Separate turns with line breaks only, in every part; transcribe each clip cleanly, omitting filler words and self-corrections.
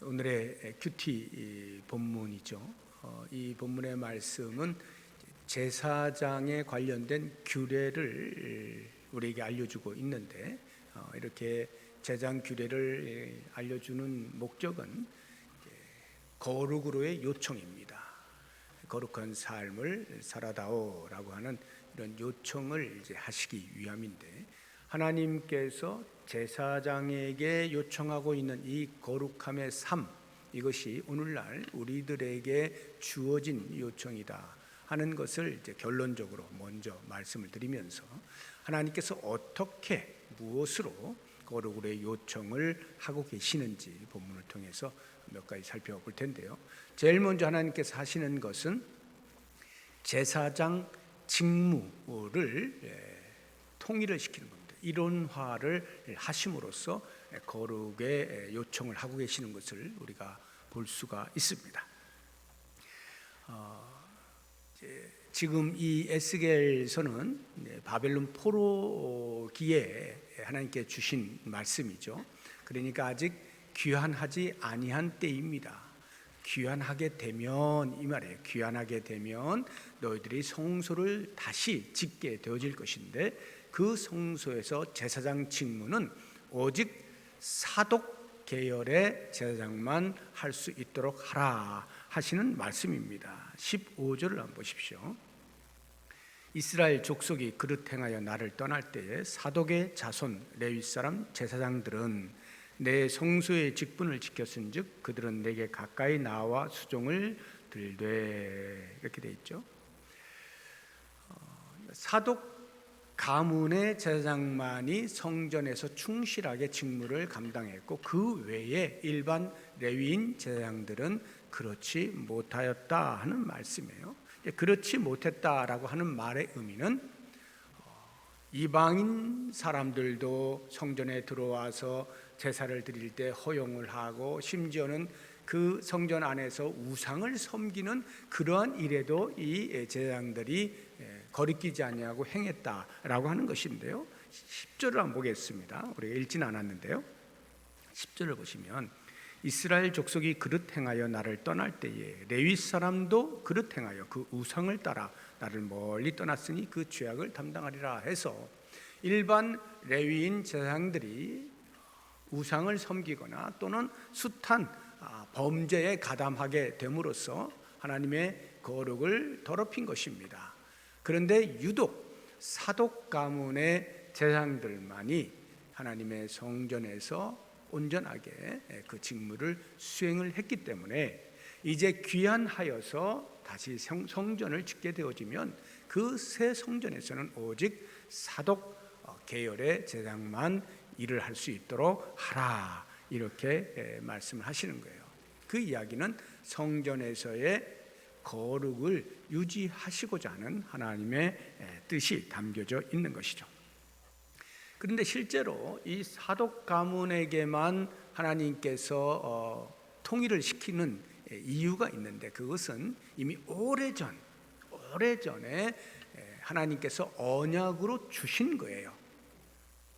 오늘의 큐티 본문이죠. 이 본문의 말씀은 제사장에 관련된 규례를 우리에게 알려주고 있는데, 이렇게 제장 규례를 알려주는 목적은 거룩으로의 요청입니다. 거룩한 삶을 살아다오라고 하는 이런 요청을 하시기 위함인데, 하나님께서 제사장에게 요청하고 있는 이 거룩함의 삶, 이것이 오늘날 우리들에게 주어진 요청이다 하는 것을 결론적으로 먼저 말씀을 드리면서, 하나님께서 어떻게 무엇으로 거룩의 요청을 하고 계시는지 본문을 통해서 몇 가지 살펴볼 텐데요. 제일 먼저 하나님께서 하시는 것은 제사장 직무를 통일을 시키는 겁니다. 이론화를 하심으로써 거룩의 요청을 하고 계시는 것을 우리가 볼 수가 있습니다. 지금 이 에스겔서는 바벨론 포로기에 하나님께 주신 말씀이죠. 그러니까 아직 귀환하지 아니한 때입니다. 귀환하게 되면, 이 말이에요. 귀환하게 되면 너희들이 성소를 다시 짓게 되어질 것인데, 그 성소에서 제사장 직무는 오직 사독 계열의 제사장만 할 수 있도록 하라 하시는 말씀입니다. 15절을 한번 보십시오. 이스라엘 족속이 그릇 행하여 나를 떠날 때에 사독의 자손 레위 사람 제사장들은 내 성소의 직분을 지켰은즉 그들은 내게 가까이 나와 수종을 들되, 이렇게 돼 있죠. 사독 가문의 제사장만이 성전에서 충실하게 직무를 감당했고, 그 외에 일반 레위인 제사장들은 그렇지 못하였다 하는 말씀이에요. 그렇지 못했다라고 하는 말의 의미는, 이방인 사람들도 성전에 들어와서 제사를 드릴 때 허용을 하고, 심지어는 그 성전 안에서 우상을 섬기는 그러한 일에도 이 제사장들이 거리끼지 아니하고 행했다라고 하는 것인데요. 10절을 한번 보겠습니다. 우리가 읽지는 않았는데요. 10절을 보시면, 이스라엘 족속이 그릇 행하여 나를 떠날 때에 레위 사람도 그릇 행하여 그 우상을 따라 나를 멀리 떠났으니 그 죄악을 담당하리라 해서, 일반 레위인 제사장들이 우상을 섬기거나 또는 숱한 범죄에 가담하게 됨으로써 하나님의 거룩을 더럽힌 것입니다. 그런데 유독 사독 가문의 제사장들만이 하나님의 성전에서 온전하게 그 직무를 수행을 했기 때문에, 이제 귀환하여서 다시 성전을 짓게 되어지면 그 새 성전에서는 오직 사독 계열의 제사장만 일을 할 수 있도록 하라, 이렇게 말씀을 하시는 거예요. 그 이야기는 성전에서의 거룩을 유지하시고자 하는 하나님의 뜻이 담겨져 있는 것이죠. 그런데 실제로 이 사독 가문에게만 하나님께서 통일을 시키는 이유가 있는데, 그것은 이미 오래전에 하나님께서 언약으로 주신 거예요.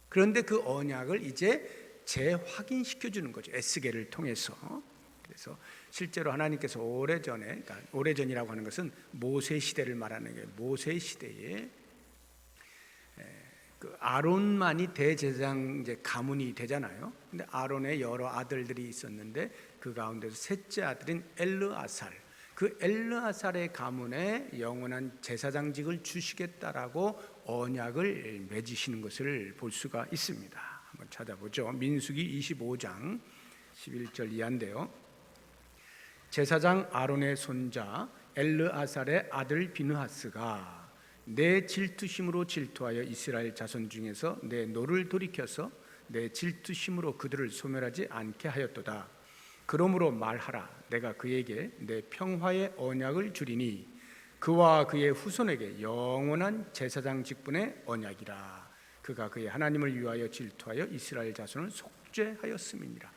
그런데 그 언약을 이제 재확인시켜 주는 거죠, 에스겔을 통해서. 그래서 실제로 하나님께서 오래전에, 그러니까 오래전이라고 하는 것은 모세 시대를 말하는 거예요. 모세 시대에 그 아론만이 대제사장 가문이 되잖아요. 근데 아론의 여러 아들들이 있었는데, 그 가운데서 셋째 아들인 엘르아살, 그 엘르아살의 가문에 영원한 제사장직을 주시겠다라고 언약을 맺으시는 것을 볼 수가 있습니다. 한번 찾아보죠. 민수기 25장 11절 이하인데요. 제사장 아론의 손자 엘르아살의 아들 비느하스가 내 질투심으로 질투하여 이스라엘 자손 중에서 내 노를 돌이켜서 내 질투심으로 그들을 소멸하지 않게 하였도다. 그러므로 말하라. 내가 그에게 내 평화의 언약을 주리니 그와 그의 후손에게 영원한 제사장 직분의 언약이라. 그가 그의 하나님을 위하여 질투하여 이스라엘 자손을 속죄하였음이니라.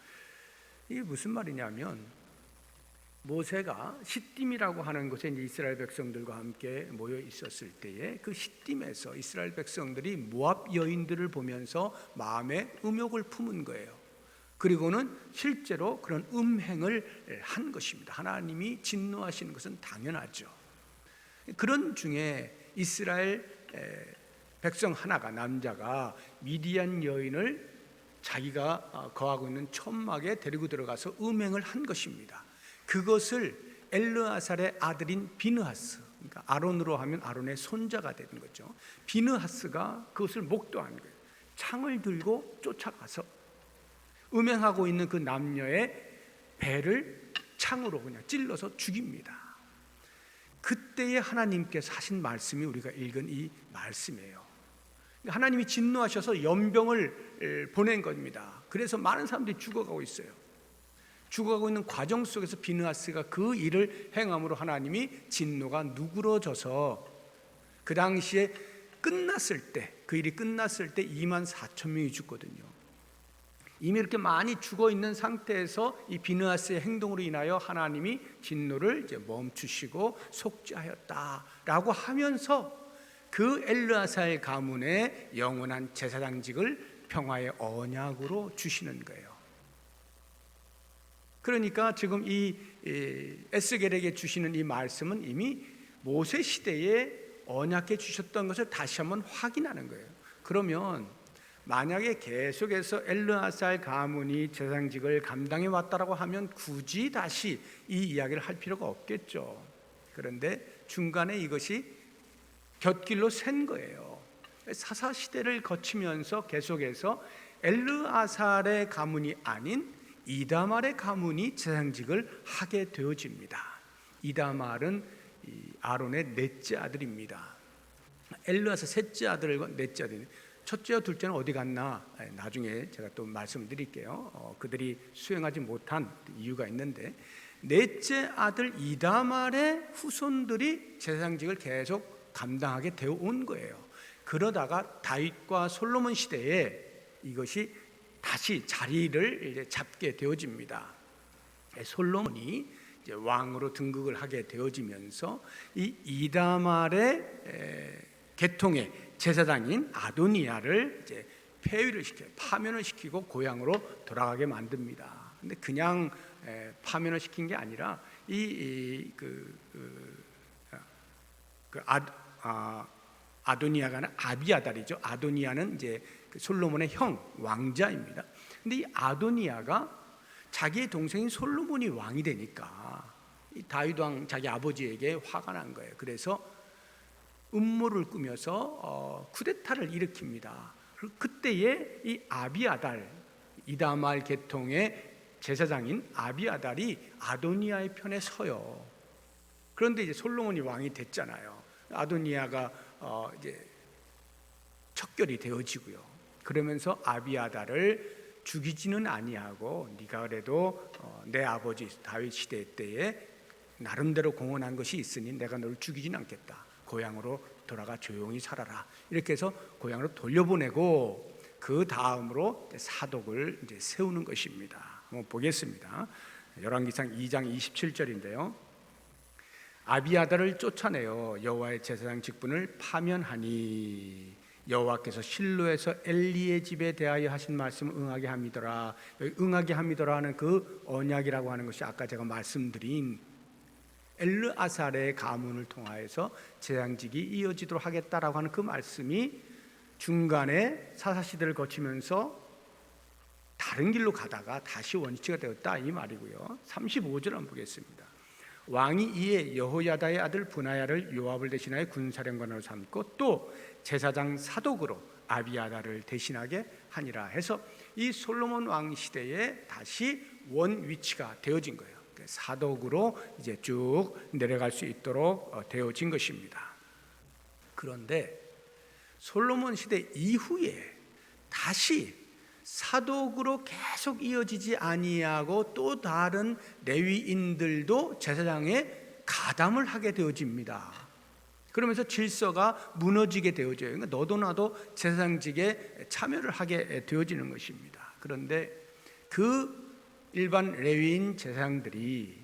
이게 무슨 말이냐면, 모세가 시딤이라고 하는 곳에 이제 이스라엘 백성들과 함께 모여 있었을 때에, 그 시딤에서 이스라엘 백성들이 모압 여인들을 보면서 마음에 음욕을 품은 거예요. 그리고는 실제로 그런 음행을 한 것입니다. 하나님이 진노하시는 것은 당연하죠. 그런 중에 이스라엘 백성 하나가, 남자가 미디안 여인을 자기가 거하고 있는 천막에 데리고 들어가서 음행을 한 것입니다. 그것을 엘르아살의 아들인 비느하스, 그러니까 아론으로 하면 아론의 손자가 되는 거죠. 비느하스가 그것을 목도한 거예요. 창을 들고 쫓아가서 음행하고 있는 그 남녀의 배를 창으로 그냥 찔러서 죽입니다. 그때에 하나님께서 하신 말씀이 우리가 읽은 이 말씀이에요. 하나님이 진노하셔서 연병을 보낸 겁니다. 그래서 많은 사람들이 죽어가고 있어요. 죽어가고 있는 과정 속에서 비느하스가 그 일을 행함으로 하나님이 진노가 누그러져서 그 당시에 끝났을 때, 그 일이 끝났을 때 24,000명이 죽거든요. 이미 이렇게 많이 죽어 있는 상태에서 이 비느하스의 행동으로 인하여 하나님이 진노를 이제 멈추시고 속죄하였다라고 하면서 그 엘르아살 가문의 영원한 제사장직을 평화의 언약으로 주시는 거예요. 그러니까 지금 이 에스겔에게 주시는 이 말씀은 이미 모세 시대에 언약해 주셨던 것을 다시 한번 확인하는 거예요. 그러면 만약에 계속해서 엘르아살 가문이 제사장직을 감당해 왔다라고 하면 굳이 다시 이 이야기를 할 필요가 없겠죠. 그런데 중간에 이것이 곁길로 샌 거예요. 사사시대를 거치면서 계속해서 엘르아살의 가문이 아닌 이다말의 가문이 제사장직을 하게 되어집니다. 이다말은 아론의 넷째 아들입니다. 엘르아살 셋째 아들과 넷째 아들, 첫째와 둘째는 어디 갔나 나중에 제가 또 말씀을 드릴게요. 그들이 수행하지 못한 이유가 있는데, 넷째 아들 이다말의 후손들이 제사장직을 계속 감당하게 되어 온 거예요. 그러다가 다윗과 솔로몬 시대에 이것이 다시 자리를 이제 잡게 되어집니다. 솔로몬이 이제 왕으로 등극을 하게 되어지면서 이 이다말의 계통의 제사장인 아도니아를 이제 폐위를 시켜 파면을 시키고 고향으로 돌아가게 만듭니다. 근데 그냥 파면을 시킨 게 아니라 아도니아가 아비아달이죠. 아도니아는 이제 솔로몬의 형 왕자입니다. 근데 이 아도니아가 자기의 동생인 솔로몬이 왕이 되니까 이 다윗 왕 자기 아버지에게 화가 난 거예요. 그래서 음모를 꾸며서 쿠데타를 일으킵니다. 그때에 이 아비아달, 이다말 계통의 제사장인 아비아달이 아도니아의 편에 서요. 그런데 이제 솔로몬이 왕이 됐잖아요. 아도니아가 이제 척결이 되어지고요. 그러면서 아비아달을 죽이지는 아니하고, 네가 그래도 내 아버지 다윗 시대 때에 나름대로 공헌한 것이 있으니 내가 너를 죽이지는 않겠다. 고향으로 돌아가 조용히 살아라. 이렇게 해서 고향으로 돌려보내고 그 다음으로 사독을 이제 세우는 것입니다. 한번 보겠습니다. 열왕기상 2장 27절인데요. 아비아달을 쫓아내어 여호와의 제사장 직분을 파면하니 여호와께서 실로에서 엘리의 집에 대하여 하신 말씀을 응하게 함이더라. 여기 응하게 함이더라 하는 그 언약이라고 하는 것이 아까 제가 말씀드린 엘르아살의 가문을 통하여서 제사장직이 이어지도록 하겠다라고 하는 그 말씀이 중간에 사사시대를 거치면서 다른 길로 가다가 다시 원위치가 되었다 이 말이고요. 35절 한번 보겠습니다. 왕이 이에 여호야다의 아들 브나야를 요압을 대신하여 군사령관으로 삼고 또 제사장 사독으로 아비아달을 대신하게 하니라 해서 이 솔로몬 왕 시대에 다시 원 위치가 되어진 거예요. 사독으로 이제 쭉 내려갈 수 있도록 되어진 것입니다. 그런데 솔로몬 시대 이후에 다시 사독으로 계속 이어지지 아니하고 또 다른 레위인들도 제사장에 가담을 하게 되어집니다. 그러면서 질서가 무너지게 되어져요. 그러니까 너도 나도 제사장직에 참여를 하게 되어지는 것입니다. 그런데 그 일반 레위인 제사장들이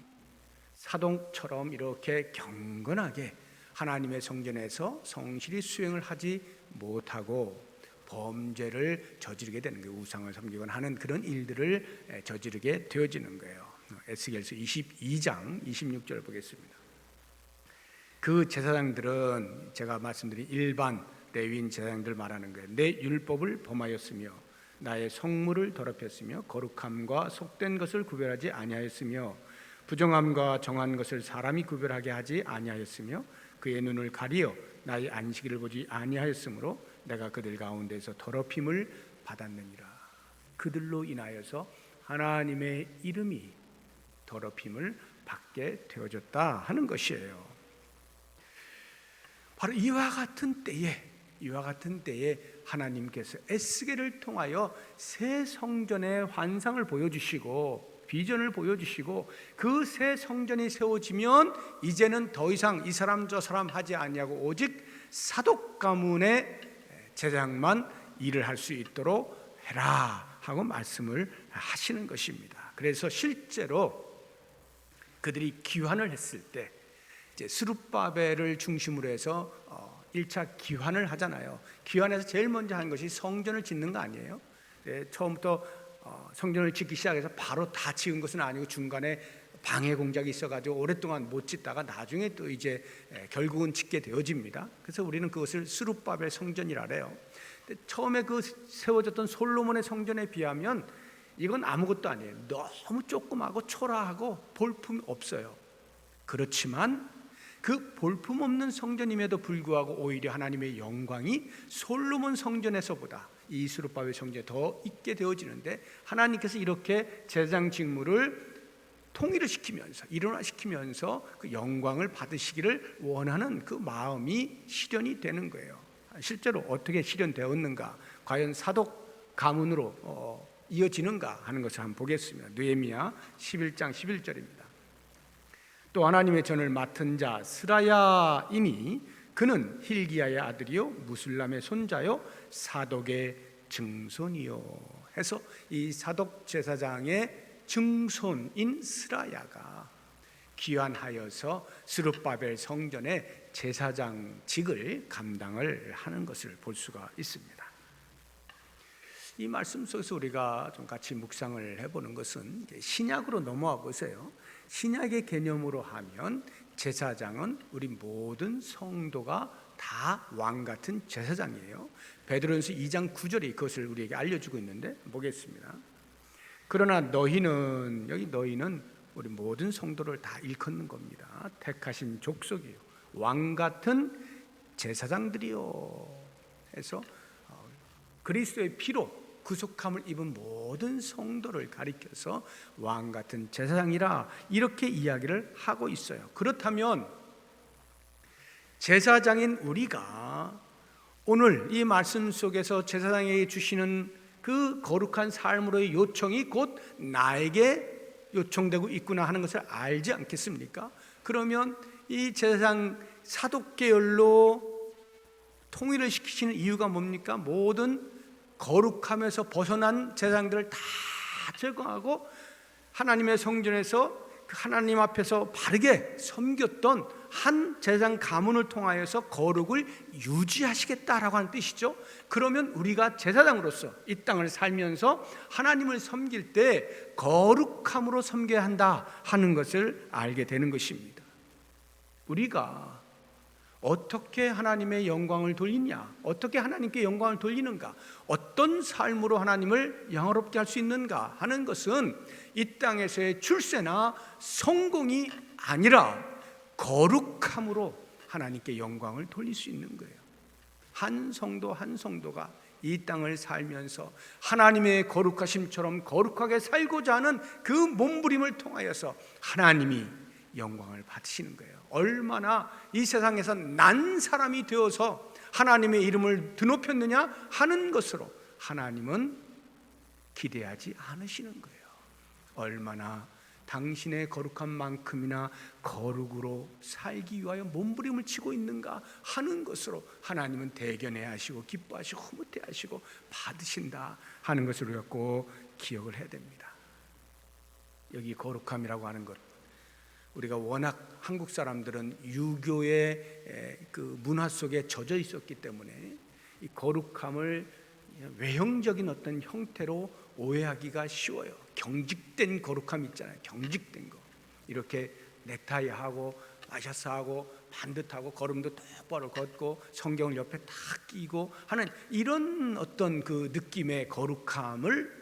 사독처럼 이렇게 경건하게 하나님의 성전에서 성실히 수행을 하지 못하고 범죄를 저지르게 되는 거예요. 우상을 섬기거나 하는 그런 일들을 저지르게 되어지는 거예요. 에스겔서 22장 26절 보겠습니다. 그 제사장들은 제가 말씀드린 일반 레위인 제사장들 말하는 거예요. 내 율법을 범하였으며 나의 성물을 더럽혔으며 거룩함과 속된 것을 구별하지 아니하였으며 부정함과 정한 것을 사람이 구별하게 하지 아니하였으며 그의 눈을 가리어 나의 안식일을 보지 아니하였으므로 내가 그들 가운데서 더럽힘을 받았느니라. 그들로 인하여서 하나님의 이름이 더럽힘을 받게 되어졌다 하는 것이에요. 바로 이와 같은 때에 하나님께서 에스겔을 통하여 새 성전의 환상을 보여주시고 비전을 보여주시고 그 새 성전이 세워지면 이제는 더 이상 이 사람 저 사람 하지 아니하고 오직 사독 가문의 제사장만 일을 할 수 있도록 해라 하고 말씀을 하시는 것입니다. 그래서 실제로 그들이 귀환을 했을 때 이제 스룹바벨을 중심으로 해서 1차 귀환을 하잖아요. 귀환해서 제일 먼저 하는 것이 성전을 짓는 거 아니에요? 처음부터 성전을 짓기 시작해서 바로 다 지은 것은 아니고 중간에 방해 공작이 있어가지고 오랫동안 못 짓다가 나중에 또 이제 결국은 짓게 되어집니다. 그래서 우리는 그것을 스룹바벨 성전이라 그래요. 근데 처음에 그 세워졌던 솔로몬의 성전에 비하면 이건 아무것도 아니에요. 너무 조그마하고 초라하고 볼품이 없어요. 그렇지만 그 볼품없는 성전임에도 불구하고 오히려 하나님의 영광이 솔로몬 성전에서보다 이 스룹바벨 성전에 더 있게 되어지는데 하나님께서 이렇게 제사장 직무를 통일을 시키면서 일원화시키면서 그 영광을 받으시기를 원하는 그 마음이 실현이 되는 거예요. 실제로 어떻게 실현되었는가, 과연 사독 가문으로 이어지는가 하는 것을 한번 보겠습니다. 느헤미야 11장 11절입니다. 또 하나님의 전을 맡은 자 스라야이니 그는 힐기야의 아들이요 무술람의 손자요 사독의 증손이요 해서 이 사독 제사장의 증손인 스라야가 귀환하여서 스룹바벨 성전의 제사장직을 감당을 하는 것을 볼 수가 있습니다. 이 말씀 속에서 우리가 좀 같이 묵상을 해보는 것은 신약으로 넘어와 보세요. 신약의 개념으로 하면 제사장은 우리 모든 성도가 다 왕같은 제사장이에요. 베드로전서 2장 9절이 그것을 우리에게 알려주고 있는데 보겠습니다. 그러나 너희는, 여기 너희는 우리 모든 성도를 다 일컫는 겁니다. 택하신 족속이요 왕같은 제사장들이요 해서 그리스도의 피로 구속함을 입은 모든 성도를 가리켜서 왕같은 제사장이라 이렇게 이야기를 하고 있어요. 그렇다면 제사장인 우리가 오늘 이 말씀 속에서 제사장에게 주시는 그 거룩한 삶으로의 요청이 곧 나에게 요청되고 있구나 하는 것을 알지 않겠습니까? 그러면 이 제사장 사독계열로 통일을 시키시는 이유가 뭡니까? 모든 거룩함에서 벗어난 제사장들을 다 제거하고 하나님의 성전에서 그 하나님 앞에서 바르게 섬겼던 한 제사장 가문을 통하여서 거룩을 유지하시겠다라고 하는 뜻이죠. 그러면 우리가 제사장으로서 이 땅을 살면서 하나님을 섬길 때 거룩함으로 섬겨야 한다 하는 것을 알게 되는 것입니다. 우리가 어떻게 하나님의 영광을 돌리냐, 어떻게 하나님께 영광을 돌리는가, 어떤 삶으로 하나님을 영화롭게 할 수 있는가 하는 것은 이 땅에서의 출세나 성공이 아니라 거룩함으로 하나님께 영광을 돌릴 수 있는 거예요. 한 성도 한 성도가 이 땅을 살면서 하나님의 거룩하심처럼 거룩하게 살고자 하는 그 몸부림을 통하여서 하나님이 영광을 받으시는 거예요. 얼마나 이 세상에서 난 사람이 되어서 하나님의 이름을 드높였느냐 하는 것으로 하나님은 기대하지 않으시는 거예요. 얼마나 당신의 거룩한 만큼이나 거룩으로 살기 위하여 몸부림을 치고 있는가 하는 것으로 하나님은 대견해 하시고 기뻐하시고 흐뭇해 하시고 받으신다 하는 것을 우리가 꼭 기억을 해야 됩니다. 여기 거룩함이라고 하는 것, 우리가 워낙 한국 사람들은 유교의 그 문화 속에 젖어 있었기 때문에 이 거룩함을 외형적인 어떤 형태로 오해하기가 쉬워요. 경직된 거룩함 있잖아요. 경직된 거. 이렇게 넥타이하고 와이셔츠하고 반듯하고 걸음도 똑바로 걷고 성경을 옆에 딱 끼고 하는 이런 어떤 그 느낌의 거룩함을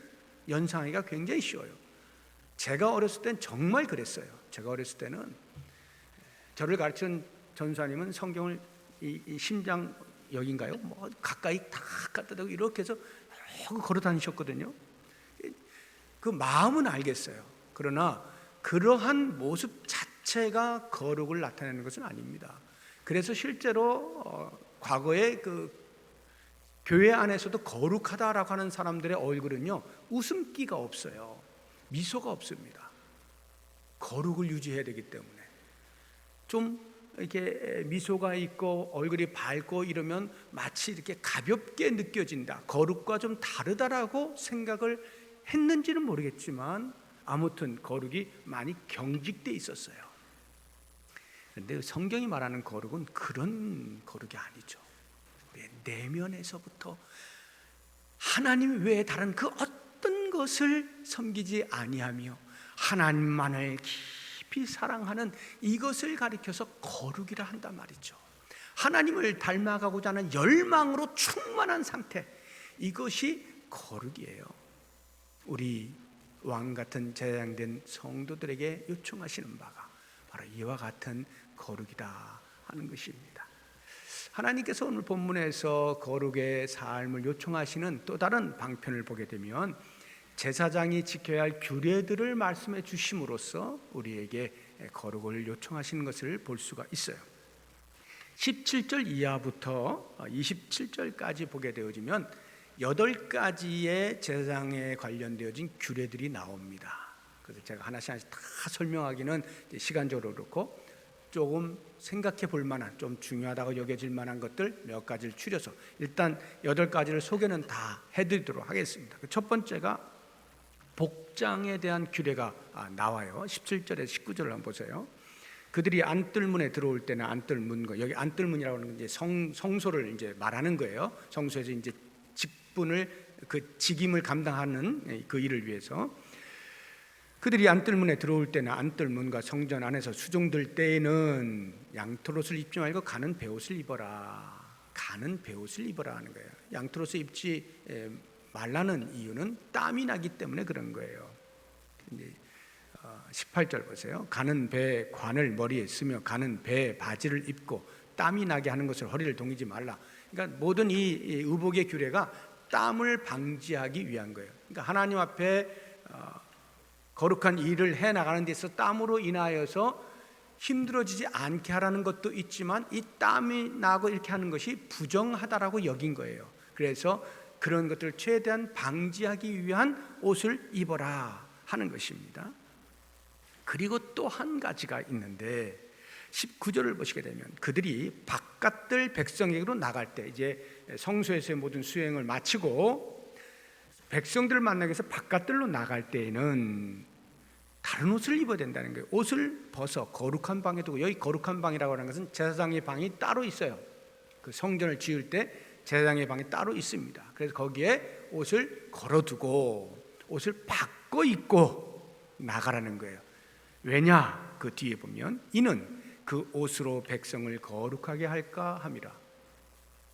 연상하기가 굉장히 쉬워요. 제가 어렸을 땐 정말 그랬어요. 제가 어렸을 때는 저를 가르친 전사님은 성경을 이 심장 여기인가요? 뭐 가까이 다 갖다 대고 이렇게 해서 걸어 다니셨거든요. 그 마음은 알겠어요. 그러나 그러한 모습 자체가 거룩을 나타내는 것은 아닙니다. 그래서 실제로 과거에 그 교회 안에서도 거룩하다라고 하는 사람들의 얼굴은요, 웃음기가 없어요. 미소가 없습니다. 거룩을 유지해야 되기 때문에 좀 이렇게 미소가 있고 얼굴이 밝고 이러면 마치 이렇게 가볍게 느껴진다, 거룩과 좀 다르다라고 생각을 했는지는 모르겠지만 아무튼 거룩이 많이 경직돼 있었어요. 그런데 성경이 말하는 거룩은 그런 거룩이 아니죠. 내면에서부터 하나님 외에 다른 그 어떤 것을 섬기지 아니하며 하나님만을 깊이 사랑하는 이것을 가리켜서 거룩이라 한단 말이죠. 하나님을 닮아가고자 하는 열망으로 충만한 상태, 이것이 거룩이에요. 우리 왕같은 제장된 성도들에게 요청하시는 바가 바로 이와 같은 거룩이다 하는 것입니다. 하나님께서 오늘 본문에서 거룩의 삶을 요청하시는 또 다른 방편을 보게 되면 제사장이 지켜야 할 규례들을 말씀해 주심으로써 우리에게 거룩을 요청하시는 것을 볼 수가 있어요. 17절 이하부터 27절까지 보게 되어지면 8가지의 제사장에 관련되어진 규례들이 나옵니다. 그래서 제가 하나씩 다 설명하기는 시간적으로 그렇고 조금 생각해 볼 만한, 좀 중요하다고 여겨질 만한 것들 몇 가지를 추려서 일단 8가지를 소개는 다 해드리도록 하겠습니다. 첫 번째가 복장에 대한 규례가 나와요. 17절에서 19절을 한번 보세요. 그들이 안뜰문에 들어올 때는 안뜰문과, 여기 안뜰문이라고 하는 건 이제 성소를 이제 말하는 거예요. 성소에서 이제 직분을, 그 직임을 감당하는 그 일을 위해서 그들이 안뜰문에 들어올 때는 안뜰문과 성전 안에서 수종들 때에는 양털옷을 입지 말고 가는 베옷을 입어라. 가는 베옷을 입어라 하는 거예요. 양털옷을 입지 말라는 이유는 땀이 나기 때문에 그런 거예요. 18절 보세요. 가는 배 관을 머리에 쓰며 가는 배 바지를 입고 땀이 나게 하는 것을 허리를 동이지 말라. 그러니까 모든 이 의복의 규례가 땀을 방지하기 위한 거예요. 그러니까 하나님 앞에 거룩한 일을 해나가는 데 있어서 땀으로 인하여서 힘들어지지 않게 하라는 것도 있지만 이 땀이 나고 이렇게 하는 것이 부정하다라고 여긴 거예요. 그래서 그런 것들을 최대한 방지하기 위한 옷을 입어라 하는 것입니다. 그리고 또 한 가지가 있는데 19절을 보시게 되면 그들이 바깥들 백성에게로 나갈 때, 이제 성소에서의 모든 수행을 마치고 백성들을 만나기 위해서 바깥들로 나갈 때에는 다른 옷을 입어야 된다는 거예요. 옷을 벗어 거룩한 방에 두고, 여기 거룩한 방이라고 하는 것은 제사장의 방이 따로 있어요. 그 성전을 지을 때 제사장의 방이 따로 있습니다. 그래서 거기에 옷을 걸어두고 옷을 바꿔 입고 나가라는 거예요. 왜냐? 그 뒤에 보면 이는 그 옷으로 백성을 거룩하게 할까 함이라.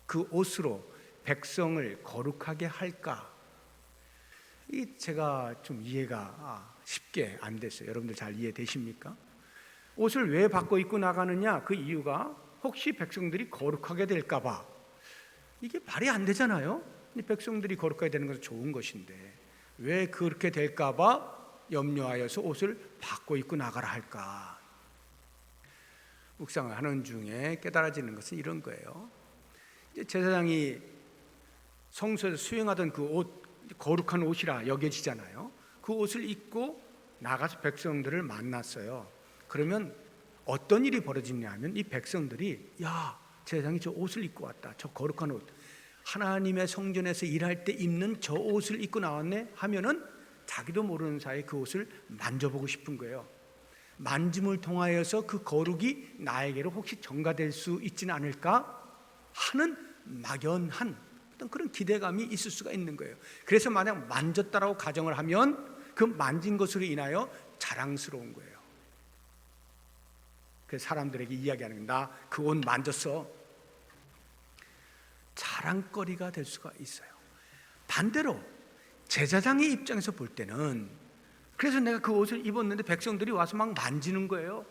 그 옷으로 백성을 거룩하게 할까? 이 제가 좀 이해가 쉽게 안 됐어요. 여러분들 잘 이해되십니까? 옷을 왜 바꿔 입고 나가느냐? 그 이유가 혹시 백성들이 거룩하게 될까 봐. 이게 말이 안 되잖아요. 백성들이 거룩하게 되는 것은 좋은 것인데 왜 그렇게 될까 봐 염려하여서 옷을 바꿔 입고 나가라 할까? 묵상을 하는 중에 깨달아지는 것은 이런 거예요. 제사장이 성소에서 수행하던 그 옷, 거룩한 옷이라 여겨지잖아요. 그 옷을 입고 나가서 백성들을 만났어요. 그러면 어떤 일이 벌어지냐면 이 백성들이, 야, 제사장이 저 옷을 입고 왔다. 저 거룩한 옷, 하나님의 성전에서 일할 때 입는 저 옷을 입고 나왔네 하면은 자기도 모르는 사이에 그 옷을 만져보고 싶은 거예요. 만짐을 통하여서 그 거룩이 나에게로 혹시 전가될 수 있지는 않을까 하는 막연한 어떤 그런 기대감이 있을 수가 있는 거예요. 그래서 만약 만졌다라고 가정을 하면 그 만진 것으로 인하여 자랑스러운 거예요. 그래서 사람들에게 이야기하는 거예요. 나 그 옷 만졌어. 자랑거리가 될 수가 있어요. 반대로 제사장의 입장에서 볼 때는, 그래서 내가 그 옷을 입었는데 백성들이 와서 막 만지는 거예요.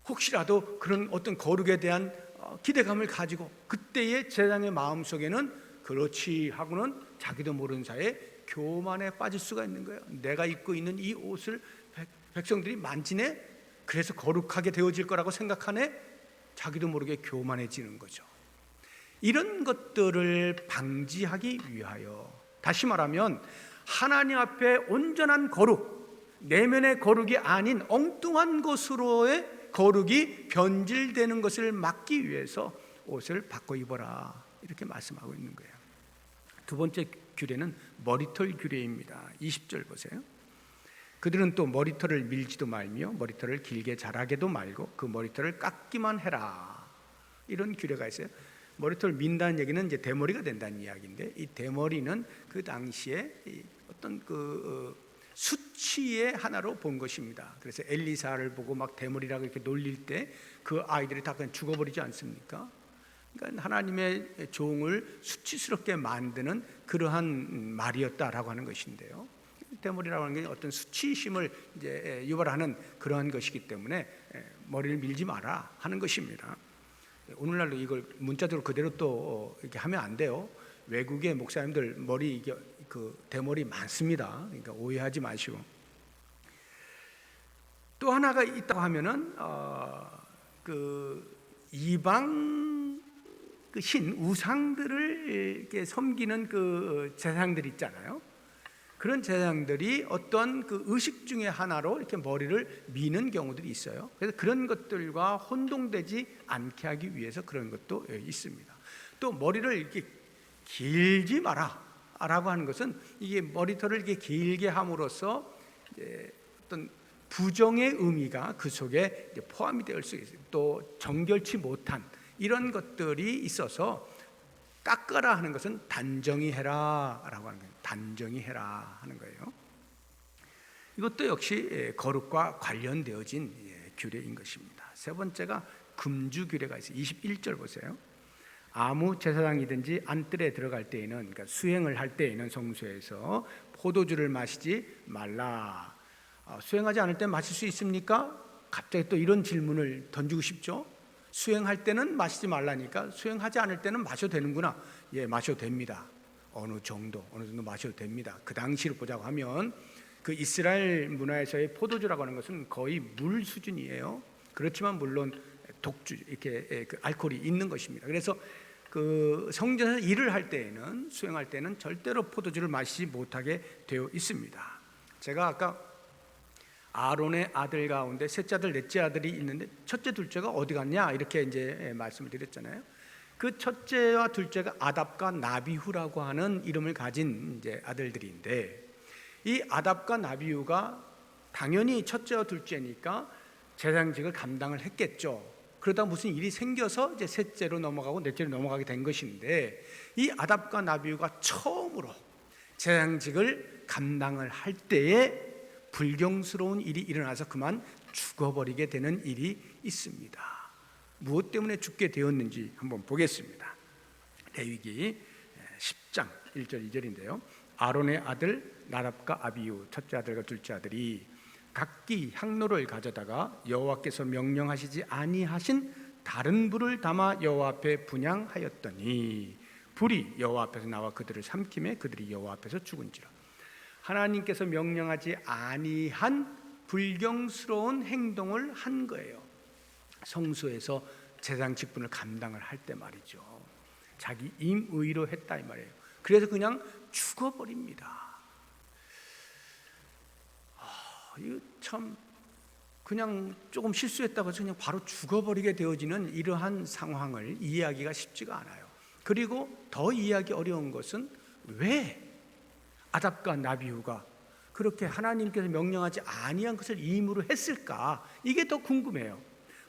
혹시라도 그런 어떤 거룩에 대한 기대감을 가지고, 그때의 제사장의 마음속에는 그렇지 하고는 자기도 모르는 사이에 교만에 빠질 수가 있는 거예요. 내가 입고 있는 이 옷을 백성들이 만지네, 그래서 거룩하게 되어질 거라고 생각하네, 자기도 모르게 교만해지는 거죠. 이런 것들을 방지하기 위하여, 다시 말하면 하나님 앞에 온전한 거룩, 내면의 거룩이 아닌 엉뚱한 것으로의 거룩이 변질되는 것을 막기 위해서 옷을 바꿔 입어라, 이렇게 말씀하고 있는 거예요. 두 번째 규례는 머리털 규례입니다. 20절 보세요. 그들은 또 머리털을 밀지도 말며 머리털을 길게 자라게도 말고 그 머리털을 깎기만 해라, 이런 규례가 있어요. 머리털을 민다는 얘기는 이제 대머리가 된다는 이야기인데, 이 대머리는 그 당시에 어떤 그 수치의 하나로 본 것입니다. 그래서 엘리사를 보고 막 대머리라고 이렇게 놀릴 때 그 아이들이 다 그냥 죽어버리지 않습니까? 그러니까 하나님의 종을 수치스럽게 만드는 그러한 말이었다라고 하는 것인데요. 대머리라고 하는 게 어떤 수치심을 이제 유발하는 그러한 것이기 때문에 머리를 밀지 마라 하는 것입니다. 오늘날도 이걸 문자적으로 그대로 또 이렇게 하면 안 돼요. 외국의 목사님들 머리 이게 그 대머리 많습니다. 그러니까 오해하지 마시고. 또 하나가 있다고 하면은 그 이방 그 신 우상들을 이렇게 섬기는 그 제사장들 있잖아요. 그런 제사장들이 어떤 그 의식 중에 하나로 이렇게 머리를 미는 경우들이 있어요. 그래서 그런 것들과 혼동되지 않게 하기 위해서 그런 것도 있습니다. 또 머리를 이렇게 길지 마라 라고 하는 것은, 이게 머리털을 이렇게 길게 함으로써 어떤 부정의 의미가 그 속에 포함이 되어 수 있어요. 또 정결치 못한 이런 것들이 있어서 깎아라 하는 것은 단정히 해라 라고 하는 거예요. 단정히 해라 하는 거예요. 이것도 역시 거룩과 관련되어진 규례인 것입니다. 세 번째가 금주 규례가 있어요. 21절 보세요. 아무 제사장이든지 안뜰에 들어갈 때에는, 그러니까 수행을 할 때에는 성소에서 포도주를 마시지 말라. 수행하지 않을 때 마실 수 있습니까? 갑자기 또 이런 질문을 던지고 싶죠. 수행할 때는 마시지 말라니까 수행하지 않을 때는 마셔도 되는구나. 예, 마셔도 됩니다. 어느 정도 마셔도 됩니다. 그 당시로 보자고 하면 그 이스라엘 문화에서의 포도주라고 하는 것은 거의 물 수준이에요. 그렇지만 물론 독주, 이렇게 그 알코올이 있는 것입니다. 그래서 그 성전에서 일을 할 때에는, 수행할 때는 절대로 포도주를 마시지 못하게 되어 있습니다. 제가 아까 아론의 아들 가운데 셋째 아들, 넷째 아들이 있는데 첫째, 둘째가 어디 갔냐 이렇게 이제 말씀을 드렸잖아요. 그 첫째와 둘째가 아답과 나비후라고 하는 이름을 가진 이제 아들들인데, 이 아답과 나비후가 당연히 첫째와 둘째니까 제사장직을 감당을 했겠죠. 그러다 무슨 일이 생겨서 이제 셋째로 넘어가고 넷째로 넘어가게 된 것인데, 이 아답과 나비후가 처음으로 제사장직을 감당을 할 때에 불경스러운 일이 일어나서 그만 죽어버리게 되는 일이 있습니다. 무엇 때문에 죽게 되었는지 한번 보겠습니다. 레위기 10장 1절 2절인데요. 아론의 아들 나답과 아비후, 첫째 아들과 둘째 아들이 각기 향로를 가져다가 여호와께서 명령하시지 아니하신 다른 불을 담아 여호와 앞에 분향하였더니 불이 여호와 앞에서 나와 그들을 삼키매 그들이 여호와 앞에서 죽은지라. 하나님께서 명령하지 아니한 불경스러운 행동을 한 거예요. 성소에서 제사장 직분을 감당을 할 때 말이죠. 자기 임의로 했다 이 말이에요. 그래서 그냥 죽어버립니다. 이거 참 그냥 조금 실수했다고 해서 그냥 바로 죽어버리게 되어지는 이러한 상황을 이해하기가 쉽지가 않아요. 그리고 더 이해하기 어려운 것은 왜 아답과 나비후가 그렇게 하나님께서 명령하지 아니한 것을 임의로 했을까? 이게 더 궁금해요.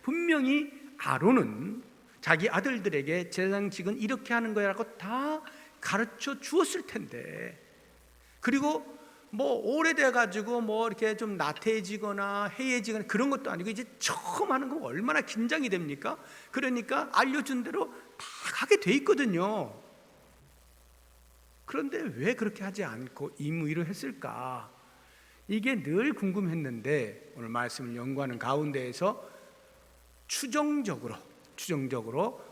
분명히 아론은 자기 아들들에게 제사장직은 이렇게 하는 거야라고 다 가르쳐 주었을 텐데, 그리고 뭐 오래돼 가지고 뭐 이렇게 좀 나태해지거나 해이해지거나 그런 것도 아니고 이제 처음 하는 거 얼마나 긴장이 됩니까? 그러니까 알려준 대로 다 하게 돼 있거든요. 그런데 왜 그렇게 하지 않고 임의로 했을까? 이게 늘 궁금했는데 오늘 말씀을 연구하는 가운데에서 추정적으로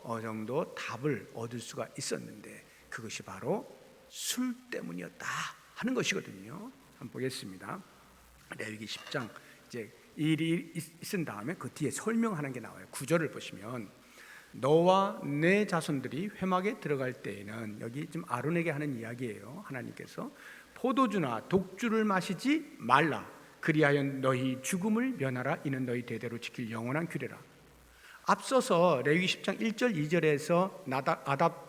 어느 정도 답을 얻을 수가 있었는데, 그것이 바로 술 때문이었다 하는 것이거든요. 한번 보겠습니다. 레위기 10장 이제 일이 있은 다음에 그 뒤에 설명하는 게 나와요. 9절을 보시면 너와 내 자손들이 회막에 들어갈 때에는, 여기 지금 아론에게 하는 이야기예요. 하나님께서 포도주나 독주를 마시지 말라. 그리하여 너희 죽음을 면하라. 이는 너희 대대로 지킬 영원한 규례라. 앞서서 레위기 10장 1절 2절에서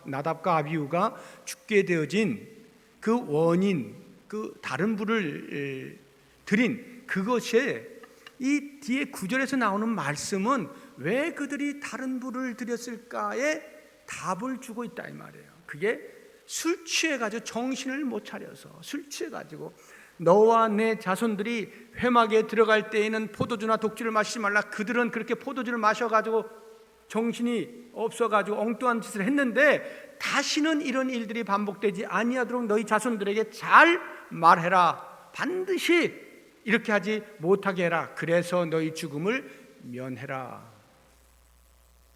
나답과 아비후가 죽게 되어진 그 원인, 그 다른 불을 드린 그것에 이 뒤에 9절에서 나오는 말씀은 왜 그들이 다른 불을 드렸을까에 답을 주고 있다 이 말이에요. 그게 술 취해가지고 정신을 못 차려서, 술 취해가지고 너와 내 자손들이 회막에 들어갈 때에는 포도주나 독주를 마시지 말라. 그들은 그렇게 포도주를 마셔가지고 정신이 없어가지고 엉뚱한 짓을 했는데 다시는 이런 일들이 반복되지 아니하도록 너희 자손들에게 잘 말해라. 반드시 이렇게 하지 못하게 해라. 그래서 너희 죽음을 면해라.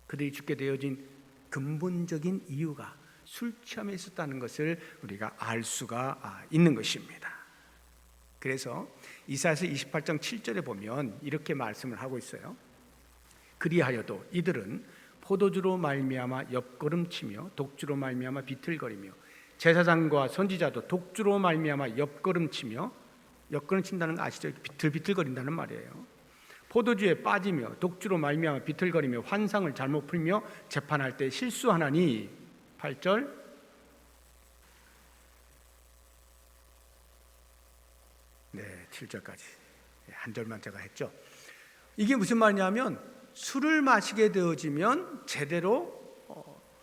그들이 죽게 되어진 근본적인 이유가 술 취함에 있었다는 것을 우리가 알 수가 있는 것입니다. 그래서 이사야서 28장 7절에 보면 이렇게 말씀을 하고 있어요. 그리하여도 이들은 포도주로 말미암아 옆걸음치며 독주로 말미암아 비틀거리며, 제사장과 선지자도 독주로 말미암아 옆걸음치며, 옆걸음친다는 거 아시죠? 비틀비틀거린다는 말이에요. 포도주에 빠지며 독주로 말미암아 비틀거리며 환상을 잘못 풀며 재판할 때 실수하나니. 8절 네, 7절까지 한 절만 제가 했죠. 이게 무슨 말이냐면 술을 마시게 되어지면 제대로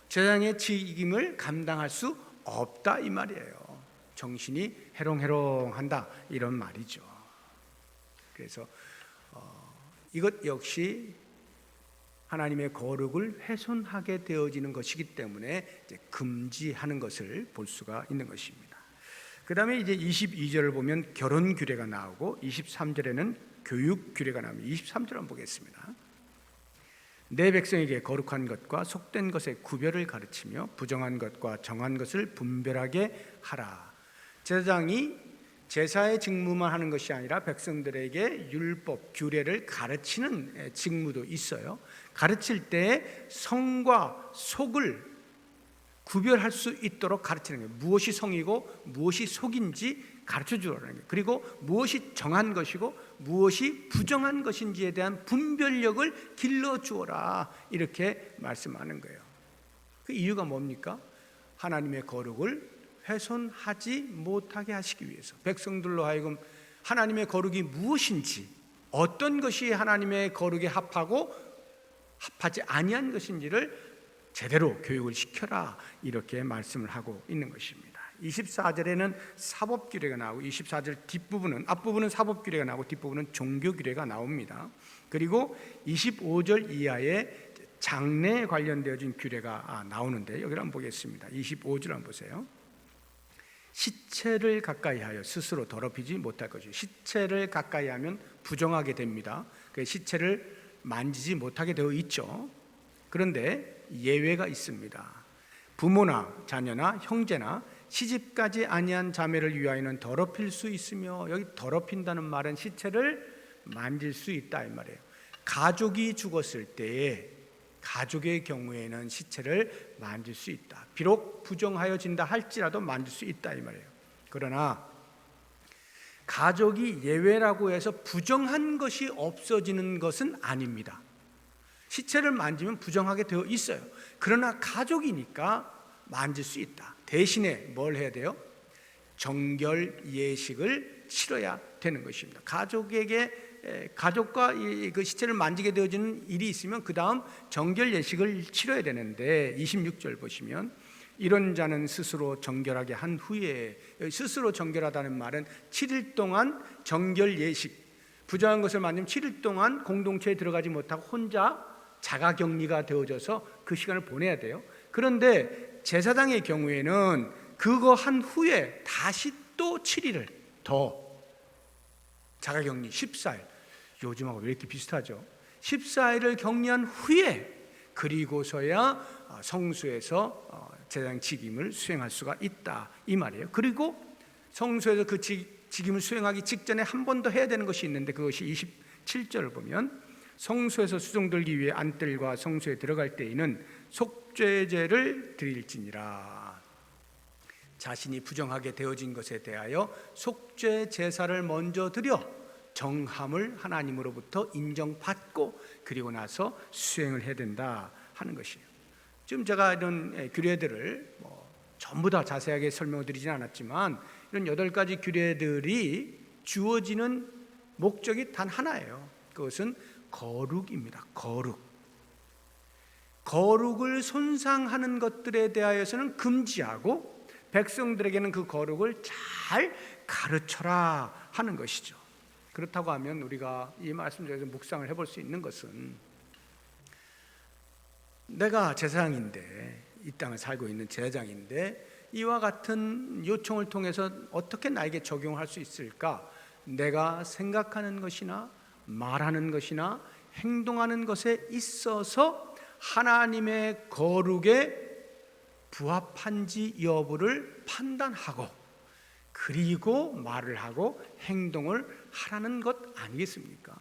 제사장의 직임을 감당할 수 없다 이 말이에요. 정신이 해롱해롱한다 이런 말이죠. 그래서 이것 역시 하나님의 거룩을 훼손하게 되어지는 것이기 때문에 이제 금지하는 것을 볼 수가 있는 것입니다. 그 다음에 이제 22절을 보면 결혼 규례가 나오고 23절에는 교육 규례가 나옵니다. 23절 한번 보겠습니다. 내 백성에게 거룩한 것과 속된 것의 구별을 가르치며 부정한 것과 정한 것을 분별하게 하라. 제사장이 제사의 직무만 하는 것이 아니라 백성들에게 율법, 규례를 가르치는 직무도 있어요. 가르칠 때 성과 속을 구별할 수 있도록 가르치는 거예요. 무엇이 성이고 무엇이 속인지 가르쳐 주라는 거예요. 그리고 무엇이 정한 것이고 무엇이 부정한 것인지에 대한 분별력을 길러주어라 이렇게 말씀하는 거예요. 그 이유가 뭡니까? 하나님의 거룩을 훼손하지 못하게 하시기 위해서, 백성들로 하여금 하나님의 거룩이 무엇인지, 어떤 것이 하나님의 거룩에 합하고 합하지 아니한 것인지를 제대로 교육을 시켜라 이렇게 말씀을 하고 있는 것입니다. 24절에는 사법규례가 나오고 24절 앞부분은 사법규례가 나오고 뒷부분은 종교규례가 나옵니다. 그리고 25절 이하에 장래에 관련되어진 규례가 나오는데 여기를 한번 보겠습니다. 25절 한번 보세요. 시체를 가까이 하여 스스로 더럽히지 못할 것이요. 시체를 가까이 하면 부정하게 됩니다. 시체를 만지지 못하게 되어 있죠. 그런데 예외가 있습니다. 부모나 자녀나 형제나 시집가지 아니한 자매를 위하여는 더럽힐 수 있으며, 여기 더럽힌다는 말은 시체를 만질 수 있다 이 말이에요. 가족이 죽었을 때에 가족의 경우에는 시체를 만질 수 있다. 비록 부정하여진다 할지라도 만질 수 있다 이 말이에요. 그러나 가족이 예외라고 해서 부정한 것이 없어지는 것은 아닙니다. 시체를 만지면 부정하게 되어 있어요. 그러나 가족이니까 만질 수 있다. 대신에 뭘 해야 돼요? 정결 예식을 치러야 되는 것입니다. 가족과 그 시체를 만지게 되어지는 일이 있으면 그 다음 정결 예식을 치러야 되는데 26절 보시면 이런 자는 스스로 정결하게 한 후에, 스스로 정결하다는 말은 7일 동안 정결 예식, 부정한 것을 만지면 7일 동안 공동체에 들어가지 못하고 혼자 자가격리가 되어져서 그 시간을 보내야 돼요. 그런데 제사장의 경우에는 그거 한 후에 다시 또 7일을 더 자가격리 14일, 요즘하고 왜 이렇게 비슷하죠? 14일을 격리한 후에 그리고서야 성소에서 제사장 직임을 수행할 수가 있다 이 말이에요. 그리고 성소에서 그 직임을 수행하기 직전에 한 번 더 해야 되는 것이 있는데, 그것이 27절을 보면 성소에서 수종들기 위해 안뜰과 성소에 들어갈 때에는 속죄제를 드릴지니라. 자신이 부정하게 되어진 것에 대하여 속죄 제사를 먼저 드려 정함을 하나님으로부터 인정받고 그리고 나서 수행을 해야 된다 하는 것이에요. 지금 제가 이런 규례들을 전부 다 자세하게 설명을 드리진 않았지만, 이런 8가지 규례들이 주어지는 목적이 단 하나예요. 그것은 거룩입니다. 거룩을 손상하는 것들에 대하여서는 금지하고 백성들에게는 그 거룩을 잘 가르쳐라 하는 것이죠. 그렇다고 하면 우리가 이 말씀 중에서 묵상을 해볼 수 있는 것은, 내가 제사장인데, 이 땅을 살고 있는 제사장인데 이와 같은 요청을 통해서 어떻게 나에게 적용할 수 있을까? 내가 생각하는 것이나 말하는 것이나 행동하는 것에 있어서 하나님의 거룩에 부합한지 여부를 판단하고 그리고 말을 하고 행동을 하라는 것 아니겠습니까?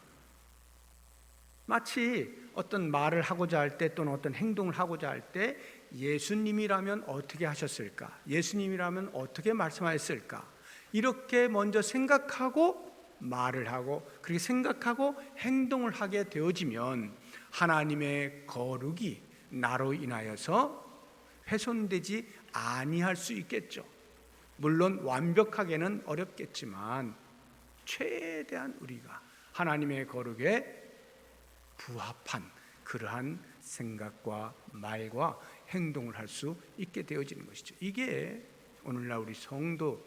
마치 어떤 말을 하고자 할 때 또는 어떤 행동을 하고자 할 때 예수님이라면 어떻게 하셨을까? 예수님이라면 어떻게 말씀하셨을까? 이렇게 먼저 생각하고 말을 하고 그렇게 생각하고 행동을 하게 되어지면 하나님의 거룩이 나로 인하여서 훼손되지 아니할 수 있겠죠. 물론 완벽하게는 어렵겠지만 최대한 우리가 하나님의 거룩에 부합한 그러한 생각과 말과 행동을 할 수 있게 되어지는 것이죠. 이게 오늘날 우리 성도,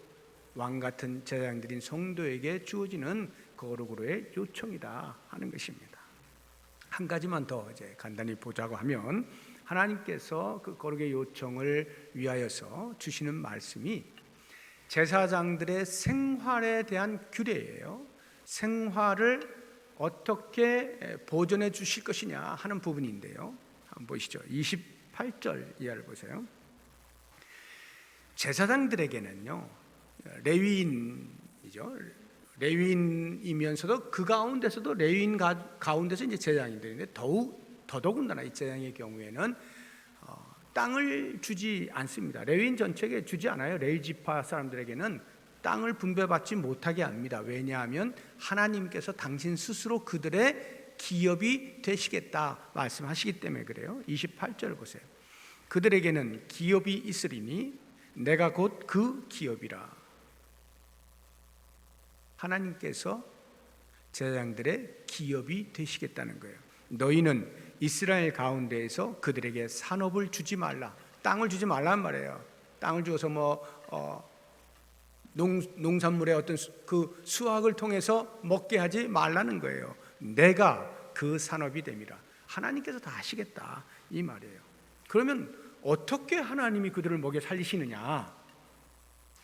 왕 같은 제사장들인 성도에게 주어지는 거룩으로의 요청이다 하는 것입니다. 한 가지만 더 이제 간단히 보자고 하면, 하나님께서 그 거룩의 요청을 위하여서 주시는 말씀이 제사장들의 생활에 대한 규례예요. 생활을 어떻게 보존해 주실 것이냐 하는 부분인데요. 한번 보시죠. 28절 이하를 보세요. 제사장들에게는요, 레위인이죠. 레위인이면서도 그 가운데서도 레위인 가운데서 이제 제사장인데, 더더군다나 이 제사장의 경우에는 땅을 주지 않습니다. 레위인 전체에게 주지 않아요. 레위 지파 사람들에게는 땅을 분배받지 못하게 합니다. 왜냐하면 하나님께서 당신 스스로 그들의 기업이 되시겠다 말씀하시기 때문에 그래요. 28절 보세요. 그들에게는 기업이 있으리니 내가 곧 그 기업이라. 하나님께서 제사장들의 기업이 되시겠다는 거예요. 너희는 이스라엘 가운데에서 그들에게 산업을 주지 말라. 땅을 주지 말란 말이에요. 땅을 주어서 농산물의 어떤 그 수확을 통해서 먹게 하지 말라는 거예요. 내가 그 산업이 됨이라. 하나님께서 다 하시겠다 이 말이에요. 그러면 어떻게 하나님이 그들을 먹여 살리시느냐?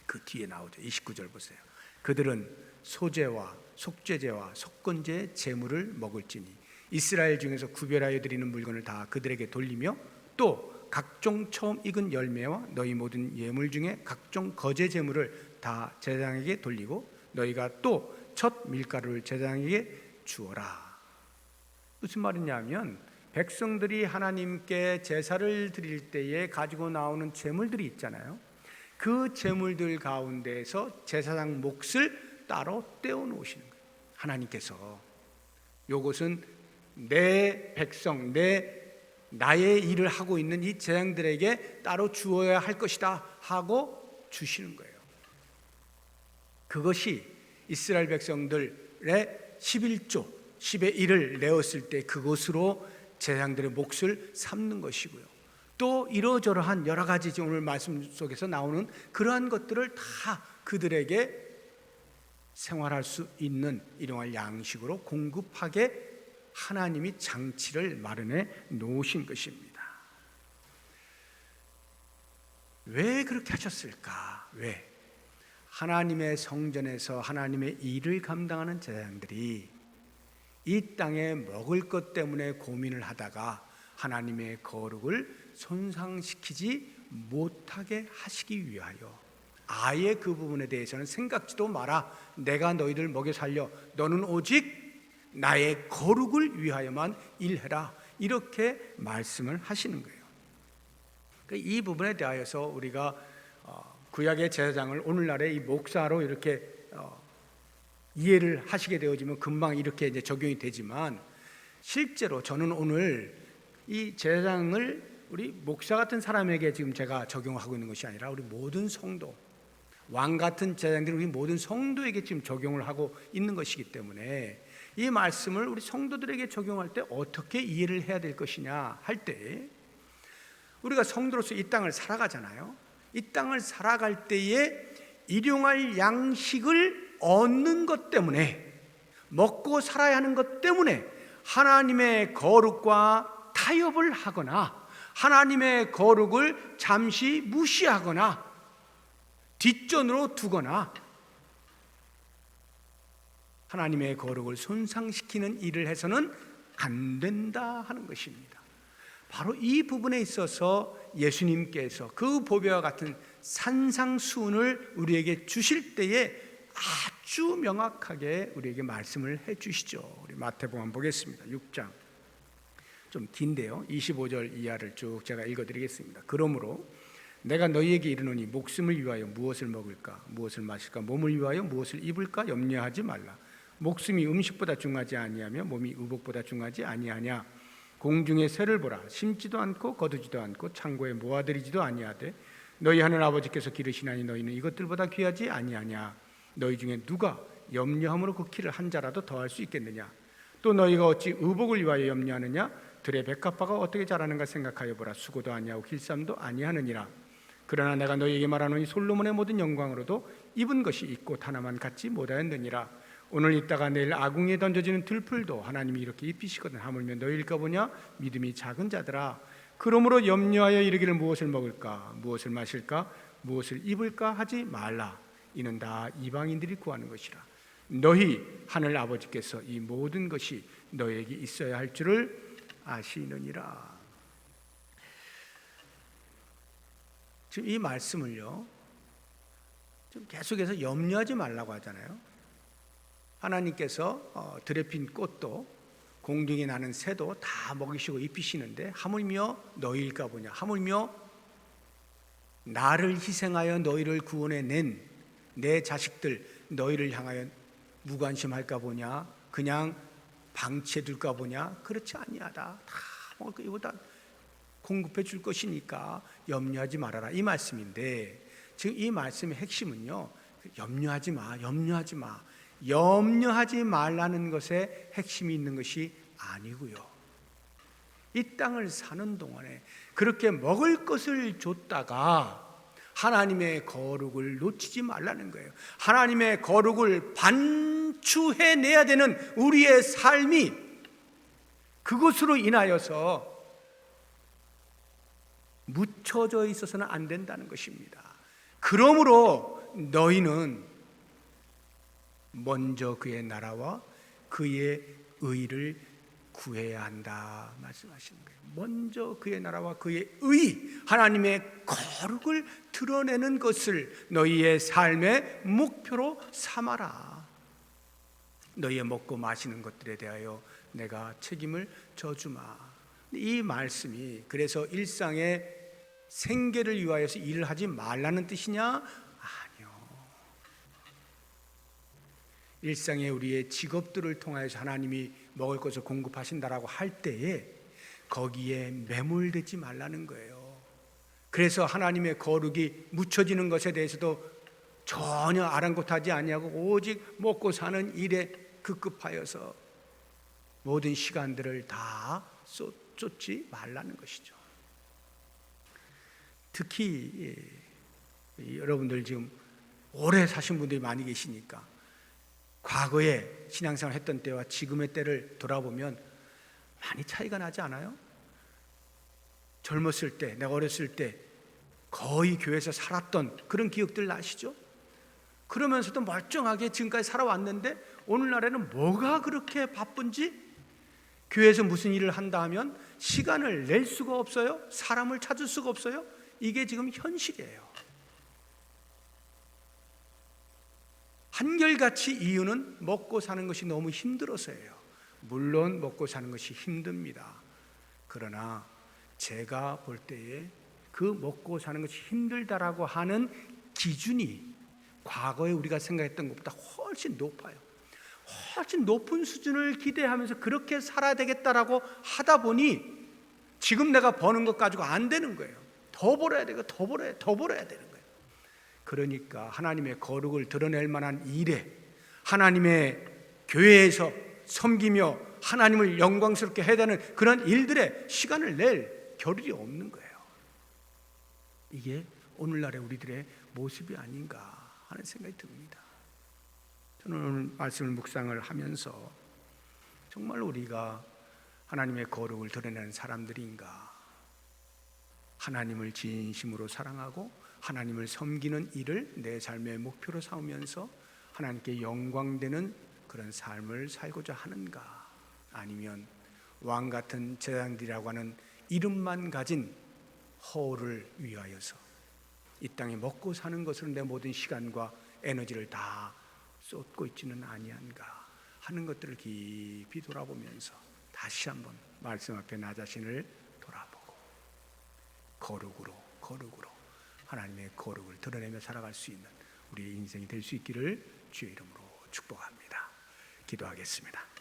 그 뒤에 나오죠. 29절 보세요. 그들은 소제와 속죄제와 속건제의 제물을 먹을지니 이스라엘 중에서 구별하여 드리는 물건을 다 그들에게 돌리며 또 각종 처음 익은 열매와 너희 모든 예물 중에 각종 거제 제물을 다 제사장에게 돌리고 너희가 또 첫 밀가루를 제사장에게 주어라. 무슨 말이냐면, 백성들이 하나님께 제사를 드릴 때에 가지고 나오는 제물들이 있잖아요. 그 제물들 가운데에서 제사장 몫을 따로 떼어 놓으시는 거예요. 하나님께서 요것은 내 백성, 나의 일을 하고 있는 이 제사장들에게 따로 주어야 할 것이다 하고 주시는 거예요. 그것이 이스라엘 백성들의 11조 10의 1을 내었을 때 그것으로 제사장들의 몫을 삼는 것이고요. 또 이러저러한 여러 가지 지금 오늘 말씀 속에서 나오는 그러한 것들을 다 그들에게 생활할 수 있는 일용할 양식으로 공급하게 하나님이 장치를 마련해 놓으신 것입니다. 왜 그렇게 하셨을까? 왜? 하나님의 성전에서 하나님의 일을 감당하는 제사장들이 이 땅에 먹을 것 때문에 고민을 하다가 하나님의 거룩을 손상시키지 못하게 하시기 위하여 아예 그 부분에 대해서는 생각지도 마라. 내가 너희들 먹여 살려. 너는 오직 나의 거룩을 위하여만 일해라. 이렇게 말씀을 하시는 거예요. 이 부분에 대하여서 우리가 구약의 제사장을 오늘날의 이 목사로 이렇게 이해를 하시게 되어지면 금방 이렇게 이제 적용이 되지만, 실제로 저는 오늘 이 제사장을 우리 목사 같은 사람에게 지금 제가 적용하고 있는 것이 아니라 우리 모든 성도, 왕 같은 제사장들이 우리 모든 성도에게 지금 적용을 하고 있는 것이기 때문에 이 말씀을 우리 성도들에게 적용할 때 어떻게 이해를 해야 될 것이냐 할 때, 우리가 성도로서 이 땅을 살아가잖아요. 이 땅을 살아갈 때에 일용할 양식을 얻는 것 때문에, 먹고 살아야 하는 것 때문에 하나님의 거룩과 타협을 하거나 하나님의 거룩을 잠시 무시하거나 뒷전으로 두거나 하나님의 거룩을 손상시키는 일을 해서는 안 된다 하는 것입니다. 바로 이 부분에 있어서 예수님께서 그 보배와 같은 산상수훈을 우리에게 주실 때에 아주 명확하게 우리에게 말씀을 해 주시죠. 우리 마태복음 한번 보겠습니다. 6장 좀 긴데요, 25절 이하를 쭉 제가 읽어드리겠습니다. 그러므로 내가 너희에게 이르노니 목숨을 위하여 무엇을 먹을까, 무엇을 마실까, 몸을 위하여 무엇을 입을까 염려하지 말라. 목숨이 음식보다 중하지 아니하며 몸이 의복보다 중하지 아니하냐. 공중의 새를 보라. 심지도 않고 거두지도 않고 창고에 모아들이지도 아니하되 너희 하늘 아버지께서 기르시나니 너희는 이것들보다 귀하지 아니하냐. 너희 중에 누가 염려함으로 그 키를 한 자라도 더할 수 있겠느냐. 또 너희가 어찌 의복을 위하여 염려하느냐. 들의 백합화가 어떻게 자라는가 생각하여 보라. 수고도 아니하고 길쌈도 아니하느니라. 그러나 내가 너희에게 말하노니 솔로몬의 모든 영광으로도 입은 것이 이 꽃 하나만 갖지 못하였느니라. 오늘 있다가 내일 아궁이에 던져지는 들풀도 하나님이 이렇게 입히시거든. 하물며 너희일까 보냐. 믿음이 작은 자들아. 그러므로 염려하여 이르기를 무엇을 먹을까, 무엇을 마실까, 무엇을 입을까 하지 말라. 이는 다 이방인들이 구하는 것이라. 너희 하늘 아버지께서 이 모든 것이 너희에게 있어야 할 줄을 아시느니라. 지금 이 말씀을요, 좀 계속해서 염려하지 말라고 하잖아요. 하나님께서 들에 핀 꽃도 공중에 나는 새도 다 먹이시고 입히시는데 하물며 너희일까 보냐. 하물며 나를 희생하여 너희를 구원해 낸 내 자식들 너희를 향하여 무관심할까 보냐. 그냥 방치해 둘까 보냐. 그렇지 아니하다. 다 먹을 거 이거 다 공급해 줄 것이니까 염려하지 말아라, 이 말씀인데, 지금 이 말씀의 핵심은요, 염려하지 마, 염려하지 마, 염려하지 말라는 것에 핵심이 있는 것이 아니고요. 이 땅을 사는 동안에 그렇게 먹을 것을 줬다가 하나님의 거룩을 놓치지 말라는 거예요. 하나님의 거룩을 반추해내야 되는 우리의 삶이 그것으로 인하여서 묻혀져 있어서는 안 된다는 것입니다. 그러므로 너희는 먼저 그의 나라와 그의 의를 구해야 한다 말씀하시는 거예요. 먼저 그의 나라와 그의 의, 하나님의 거룩을 드러내는 것을 너희의 삶의 목표로 삼아라. 너희의 먹고 마시는 것들에 대하여 내가 책임을 져주마. 이 말씀이 그래서 일상의 생계를 위하여서 일을 하지 말라는 뜻이냐? 아니요. 일상의 우리의 직업들을 통하여서 하나님이 먹을 것을 공급하신다라고 할 때에 거기에 매몰되지 말라는 거예요. 그래서 하나님의 거룩이 묻혀지는 것에 대해서도 전혀 아랑곳하지 아니하고 오직 먹고 사는 일에 급급하여서 모든 시간들을 다 쏟지 말라는 것이죠. 특히 여러분들 지금 오래 사신 분들이 많이 계시니까 과거에 신앙생활 했던 때와 지금의 때를 돌아보면 많이 차이가 나지 않아요? 젊었을 때, 내가 어렸을 때 거의 교회에서 살았던 그런 기억들 나시죠? 그러면서도 멀쩡하게 지금까지 살아왔는데 오늘날에는 뭐가 그렇게 바쁜지, 교회에서 무슨 일을 한다 하면 시간을 낼 수가 없어요. 사람을 찾을 수가 없어요. 이게 지금 현실이에요. 한결같이 이유는 먹고 사는 것이 너무 힘들어서예요. 물론 먹고 사는 것이 힘듭니다. 그러나 제가 볼 때에 그 먹고 사는 것이 힘들다라고 하는 기준이 과거에 우리가 생각했던 것보다 훨씬 높아요. 훨씬 높은 수준을 기대하면서 그렇게 살아야 되겠다라고 하다 보니 지금 내가 버는 것 가지고 안 되는 거예요. 더 벌어야 되고 더 벌어야 되는 거예요. 그러니까 하나님의 거룩을 드러낼 만한 일에, 하나님의 교회에서 섬기며 하나님을 영광스럽게 해야 되는 그런 일들에 시간을 낼 겨를이 없는 거예요. 이게 오늘날의 우리들의 모습이 아닌가 하는 생각이 듭니다. 저는 오늘 말씀을 묵상을 하면서 정말 우리가 하나님의 거룩을 드러내는 사람들인가, 하나님을 진심으로 사랑하고 하나님을 섬기는 일을 내 삶의 목표로 삼으면서 하나님께 영광되는 그런 삶을 살고자 하는가, 아니면 왕 같은 제사장들이라고 하는 이름만 가진 허울을 위하여서 이 땅에 먹고 사는 것으로 내 모든 시간과 에너지를 다 쏟고 있지는 아니한가 하는 것들을 깊이 돌아보면서 다시 한번 말씀 앞에 나 자신을 돌아보고 거룩으로 하나님의 거룩을 드러내며 살아갈 수 있는 우리의 인생이 될 수 있기를 주의 이름으로 축복합니다. 기도하겠습니다.